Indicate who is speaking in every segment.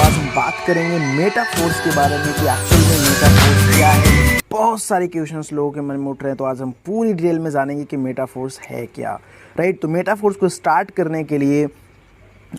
Speaker 1: आज हम बात करेंगे मेटाफोर्स के बारे में कि एक्चुअल में मेटाफोर्स क्या है। बहुत सारे क्वेश्चंस लोगों के मन में उठ रहे हैं, तो आज हम पूरी डिटेल में जानेंगे कि मेटाफोर्स है क्या। राइट, तो मेटाफोर्स को स्टार्ट करने के लिए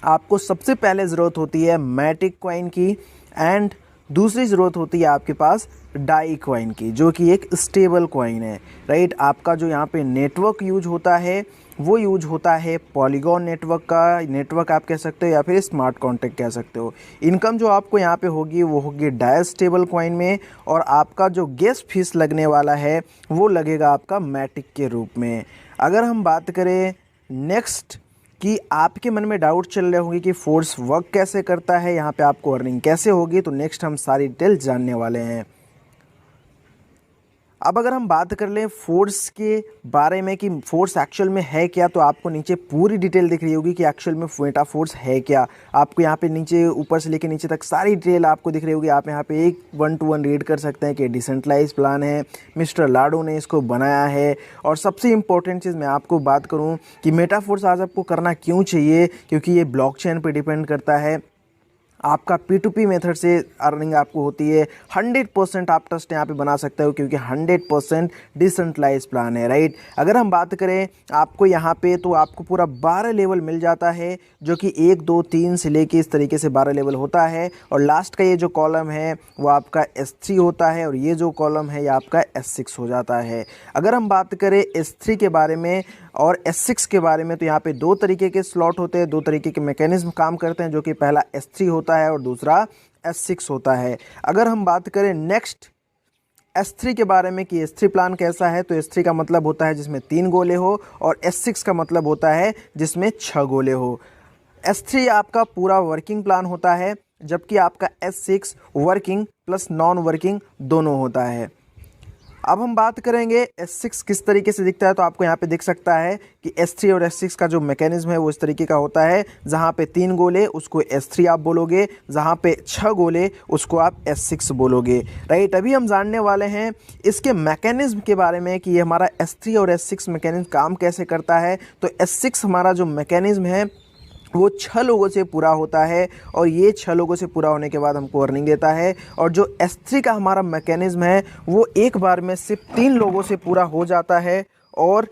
Speaker 1: आपको सबसे पहले ज़रूरत होती है मैटिक कॉइन की, एंड दूसरी ज़रूरत होती है आपके पास डाई कॉइन की, जो कि एक स्टेबल कॉइन है। राइट, आपका जो यहाँ पे नेटवर्क यूज होता है वो यूज होता है पॉलीगॉन नेटवर्क का, नेटवर्क आप कह सकते हो या फिर स्मार्ट कॉन्ट्रैक्ट कह सकते हो। इनकम जो आपको यहाँ पे होगी वो होगी डाई स्टेबल कॉइन में, और आपका जो गैस फीस लगने वाला है वो लगेगा आपका मैटिक के रूप में। अगर हम बात करें नेक्स्ट कि आपके मन में डाउट चल रहे होंगे कि फोर्स वर्क कैसे करता है, यहाँ पे आपको अर्निंग कैसे होगी, तो नेक्स्ट हम सारी डिटेल जानने वाले हैं। अब अगर हम बात कर लें फोर्स के बारे में कि फोर्स एक्चुअल में है क्या, तो आपको नीचे पूरी डिटेल दिख रही होगी कि एक्चुअल में मेटाफोर्स है क्या। आपको यहाँ पे नीचे ऊपर से लेकर नीचे तक सारी डिटेल आपको दिख रही होगी। आप यहाँ पे एक 1 to 1 रीड कर सकते हैं कि डिसेंट्रलाइज प्लान है, मिस्टर लाडो ने इसको बनाया है। और सबसे इंपॉर्टेंट चीज़ मैं आपको बात करूँ कि मेटाफोर्स आज आपको करना क्यों चाहिए, क्योंकि ये ब्लॉकचेन पे डिपेंड करता है। आपका P2P मेथड से अर्निंग आपको होती है। 100% आप ट्रस्ट यहाँ पे बना सकते हो, क्योंकि 100% डिसेंट्रलाइज प्लान है। राइट, अगर हम बात करें आपको यहाँ पे, तो आपको पूरा 12 लेवल मिल जाता है, जो कि 1 2 3 से लेके इस तरीके से 12 लेवल होता है। और लास्ट का ये जो कॉलम है वो आपका S3 होता है, और ये जो कॉलम है ये आपका S6 हो जाता है। अगर हम बात करें S3 के बारे में और S6 के बारे में, तो यहाँ पे 2 तरीके के स्लॉट होते हैं, 2 तरीके के मैकेनिज्म काम करते हैं, जो कि पहला S3 होता है और दूसरा S6 होता है। अगर हम बात करें नेक्स्ट S3 के बारे में कि S3 प्लान कैसा है, तो S3 का मतलब होता है जिसमें 3 गोले हो, और S6 का मतलब होता है जिसमें 6 गोले हो। S3 आपका पूरा वर्किंग प्लान होता है, जबकि आपका S6 working plus non working दोनों होता है। अब हम बात करेंगे S6 किस तरीके से दिखता है, तो आपको यहाँ पे दिख सकता है कि S3 और S6 का जो मैकेनिज्म है वो इस तरीके का होता है। जहाँ पे 3 गोले उसको S3 आप बोलोगे, जहाँ पे 6 गोले उसको आप S6 बोलोगे। राइट, अभी हम जानने वाले हैं इसके मैकेनिज्म के बारे में कि ये हमारा S3 और S6 मैकेनिज्म काम कैसे करता है। तो S6 हमारा जो मैकेनिज्म है वो 6 लोगों से पूरा होता है, और ये 6 लोगों से पूरा होने के बाद हमको अर्निंग देता है। और जो S3 का हमारा मैकेनिज्म है वो एक बार में सिर्फ 3 लोगों से पूरा हो जाता है, और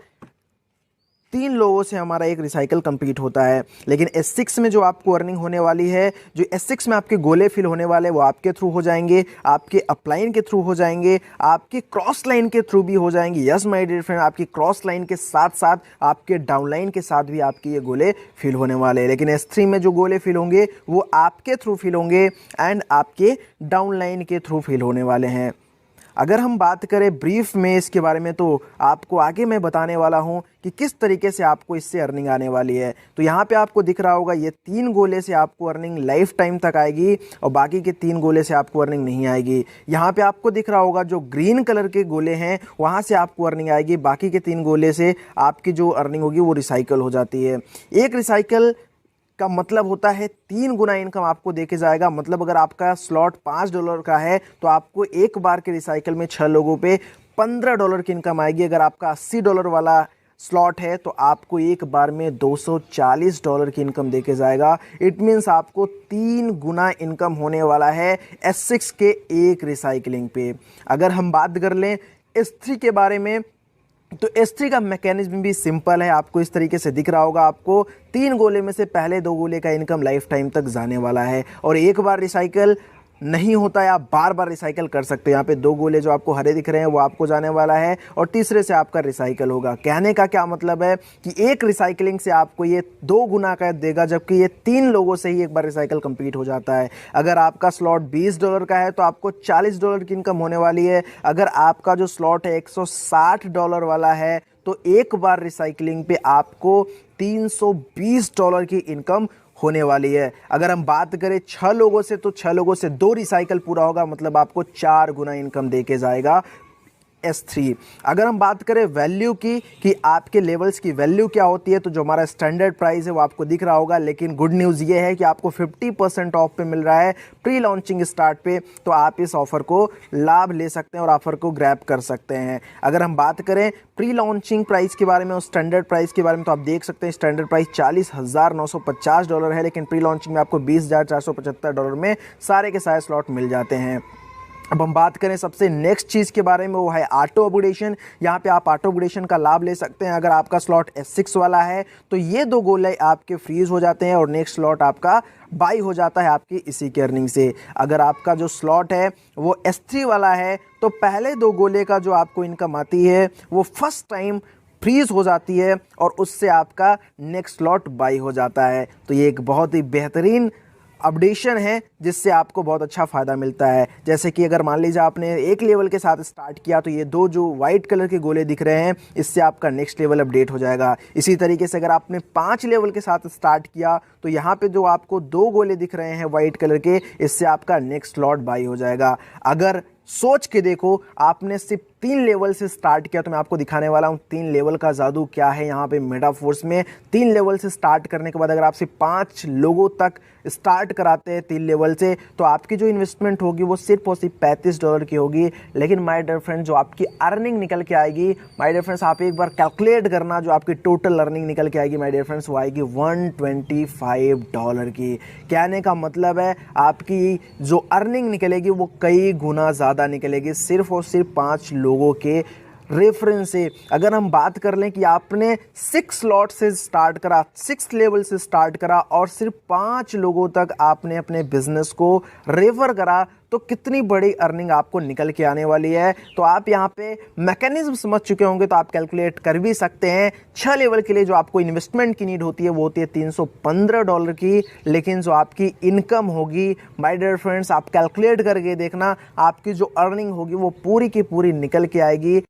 Speaker 1: 3 लोगों से हमारा एक रिसाइकल कंप्लीट होता है। लेकिन S6 में जो आपको अर्निंग होने वाली है, जो S6 में आपके गोले फिल होने वाले वो आपके थ्रू हो जाएंगे, आपके अपलाइन के थ्रू हो जाएंगे, आपके क्रॉस लाइन के थ्रू भी हो जाएंगे। यस माय डियर फ्रेंड, आपकी क्रॉस लाइन के साथ साथ आपके डाउन लाइन के साथ भी आपके ये गोले फिल होने वाले हैं। लेकिन S3 में जो गोले फिल होंगे वो आपके थ्रू फिल होंगे, एंड आपके डाउन लाइन के थ्रू फिल होने वाले हैं। अगर हम बात करें ब्रीफ में इसके बारे में, तो आपको आगे मैं बताने वाला हूं कि किस तरीके से आपको इससे अर्निंग आने वाली है। तो यहाँ पे आपको दिख रहा होगा ये 3 गोले से आपको अर्निंग लाइफ टाइम तक आएगी, और बाकी के 3 गोले से आपको अर्निंग नहीं आएगी। यहाँ पे आपको दिख रहा होगा जो ग्रीन कलर के गोले हैं वहाँ से आपको अर्निंग आएगी, बाकी के 3 गोले से आपकी जो अर्निंग होगी वो रिसाइकल हो जाती है। एक रिसाइकल का मतलब होता है 3 गुना इनकम आपको देके जाएगा। मतलब अगर आपका स्लॉट $5 का है, तो आपको एक बार के रिसाइकल में 6 लोगों पे $15 की इनकम आएगी। अगर आपका $80 वाला स्लॉट है, तो आपको एक बार में $240 की इनकम देके जाएगा। इट मीन्स आपको 3 गुना इनकम होने वाला है S6 के एक रिसाइकलिंग पे। अगर हम बात कर लें S3 के बारे में, तो S3 का मैकेनिज्म भी सिंपल है। आपको इस तरीके से दिख रहा होगा, आपको 3 गोले में से पहले 2 गोले का इनकम लाइफ टाइम तक जाने वाला है, और एक बार रिसाइकल नहीं होता है, आप बार बार रिसाइकल कर सकते हो। यहाँ पे 2 गोले जो आपको हरे दिख रहे हैं वो आपको जाने वाला है, और तीसरे से आपका रिसाइकल होगा। कहने का क्या मतलब है कि एक रिसाइकलिंग से आपको ये 2 गुना का देगा, जबकि ये 3 लोगों से ही एक बार रिसाइकल कंप्लीट हो जाता है। अगर आपका स्लॉट $20 का है, तो आपको $40 की इनकम होने वाली है। अगर आपका जो स्लॉट है $160 वाला है, तो एक बार रिसाइकलिंग पे आपको $320 की इनकम होने वाली है। अगर हम बात करें 6 लोगों से, तो 6 लोगों से 2 रिसाइकल पूरा होगा, मतलब आपको 4 गुना इनकम देके जाएगा S3। अगर हम बात करें वैल्यू की कि आपके लेवल्स की वैल्यू क्या होती है, तो जो हमारा स्टैंडर्ड प्राइस है वो आपको दिख रहा होगा, लेकिन गुड न्यूज़ ये है कि आपको 50% ऑफ पे मिल रहा है प्री लॉन्चिंग स्टार्ट पे, तो आप इस ऑफर को लाभ ले सकते हैं और ऑफर को ग्रैब कर सकते हैं। अगर हम बात करें प्री लॉन्चिंग प्राइस के बारे में और स्टैंडर्ड प्राइस के बारे में, तो आप देख सकते हैं स्टैंडर्ड प्राइस $40,950 है, लेकिन प्री लॉन्चिंग में आपको $20,475 में सारे के सारे स्लॉट मिल जाते हैं। अब हम बात करें सबसे नेक्स्ट चीज़ के बारे में, वो है ऑटो अपग्रेडेशन। यहाँ पे आप ऑटो अपग्रेडेशन का लाभ ले सकते हैं। अगर आपका स्लॉट S6 वाला है तो ये 2 गोले आपके फ्रीज हो जाते हैं और नेक्स्ट स्लॉट आपका बाई हो जाता है आपकी इसी की अर्निंग से। अगर आपका जो स्लॉट है वो S3 वाला है तो पहले 2 गोले का जो आपको इनकम आती है वो फर्स्ट टाइम फ्रीज हो जाती है और उससे आपका नेक्स्ट स्लॉट बाई हो जाता है। तो ये एक बहुत ही बेहतरीन अपडेशन है जिससे आपको बहुत अच्छा फ़ायदा मिलता है। जैसे कि अगर मान लीजिए आपने 1 लेवल के साथ स्टार्ट किया तो ये 2 जो वाइट कलर के गोले दिख रहे हैं इससे आपका नेक्स्ट लेवल अपडेट हो जाएगा। इसी तरीके से अगर आपने 5 लेवल के साथ स्टार्ट किया तो यहाँ पे जो आपको 2 गोले दिख रहे हैं वाइट कलर के, इससे आपका नेक्स्ट स्लॉट बाई हो जाएगा। अगर सोच के देखो आपने सिर्फ 3 लेवल से स्टार्ट किया, तो मैं आपको दिखाने वाला हूँ 3 लेवल का जादू क्या है यहाँ पे मेटाफोर्स में। 3 लेवल से स्टार्ट करने के बाद अगर आप सिर्फ 5 लोगों तक स्टार्ट कराते हैं 3 लेवल से, तो आपकी जो इन्वेस्टमेंट होगी वो सिर्फ और सिर्फ $35 की होगी। लेकिन माय डियर फ्रेंड्स, जो आपकी अर्निंग निकल के आएगी माय डियर फ्रेंड्स, आप एक बार कैलकुलेट करना, जो आपकी टोटल अर्निंग निकल के आएगी माय डियर फ्रेंड्स वो आएगी $125 की। कहने का मतलब है आपकी जो अर्निंग निकलेगी वो कई गुना ज़्यादा निकलेगी सिर्फ और सिर्फ 5 लोगों के रेफरेंस से। अगर हम बात कर लें कि आपने 6 स्लॉट से स्टार्ट करा, 6 लेवल से स्टार्ट करा और सिर्फ 5 लोगों तक आपने अपने बिजनेस को रेफर करा, तो कितनी बड़ी अर्निंग आपको निकल के आने वाली है। तो आप यहाँ पे मैकेनिज्म समझ चुके होंगे तो आप कैलकुलेट कर भी सकते हैं। 6 लेवल के लिए जो आपको इन्वेस्टमेंट की नीड होती है वो होती है $315 की, लेकिन जो आपकी इनकम होगी माय डियर फ्रेंड्स, आप कैलकुलेट करके देखना, आपकी जो अर्निंग होगी वो पूरी की पूरी निकल के आएगी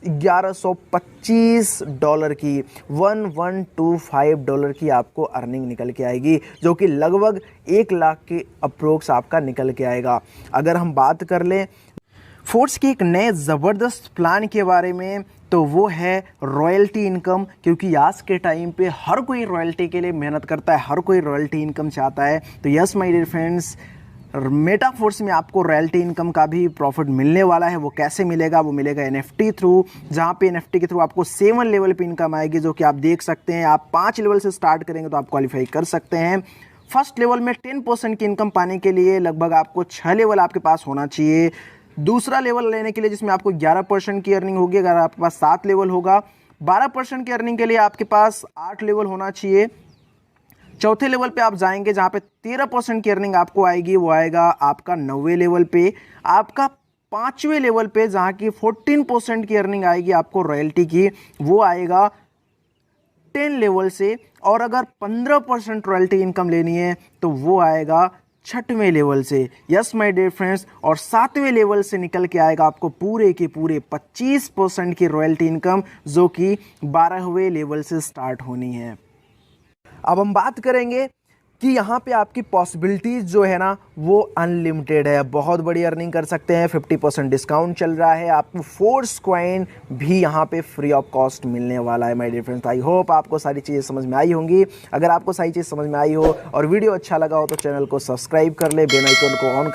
Speaker 1: $1125 की। $1125 की आपको अर्निंग निकल के आएगी, जो कि लगभग 1 लाख के अप्रोक्स आपका निकल के आएगा। अगर हम बात कर लें फोर्स के एक नए ज़बरदस्त प्लान के बारे में, तो वो है रॉयल्टी इनकम। क्योंकि आज के टाइम पे हर कोई रॉयल्टी के लिए मेहनत करता है, हर कोई रॉयल्टी इनकम चाहता है। तो yes my dear friends, Metaforce में आपको रॉयल्टी इनकम का भी प्रॉफिट मिलने वाला है। वो कैसे मिलेगा? वो मिलेगा NFT थ्रू, जहाँ पे NFT के थ्रू आपको 7 लेवल पे इनकम आएगी, जो कि आप देख सकते हैं। आप 5 लेवल से स्टार्ट करेंगे तो आप क्वालिफाई कर सकते हैं। फर्स्ट लेवल में 10% की इनकम पाने के लिए लगभग आपको 6 लेवल आपके पास होना चाहिए। दूसरा लेवल लेने के लिए जिसमें आपको 11% की अर्निंग होगी, अगर आपके पास 7 लेवल होगा। 12% की अर्निंग के लिए आपके पास 8 लेवल होना चाहिए। चौथे लेवल पे आप जाएंगे जहाँ पे 13% की अर्निंग आपको आएगी, वो आएगा आपका 9वें लेवल पे। आपका 5वें लेवल पे जहाँ की 14% की अर्निंग आएगी आपको रॉयल्टी की, वो आएगा 10 लेवल से। और अगर 15% रॉयल्टी इनकम लेनी है तो वो आएगा 6वें लेवल से। यस माय डियर फ्रेंड्स, और 7वें लेवल से निकल के आएगा आपको पूरे के पूरे 25% की रॉयल्टी इनकम, जो कि 12वें लेवल से स्टार्ट होनी है। अब हम बात करेंगे कि यहाँ पे आपकी पॉसिबिलिटीज़ जो है ना वो अनलिमिटेड है। बहुत बड़ी अर्निंग कर सकते हैं। 50% डिस्काउंट चल रहा है। आपको फोर्स कॉइन भी यहाँ पे फ्री ऑफ कॉस्ट मिलने वाला है my dear friends. I hope आपको सारी चीज़ें समझ में आई होंगी। अगर आपको सारी चीज़ समझ में आई हो और वीडियो अच्छा लगा हो तो चैनल को सब्सक्राइब कर ले, बेल आइकन को ऑन कर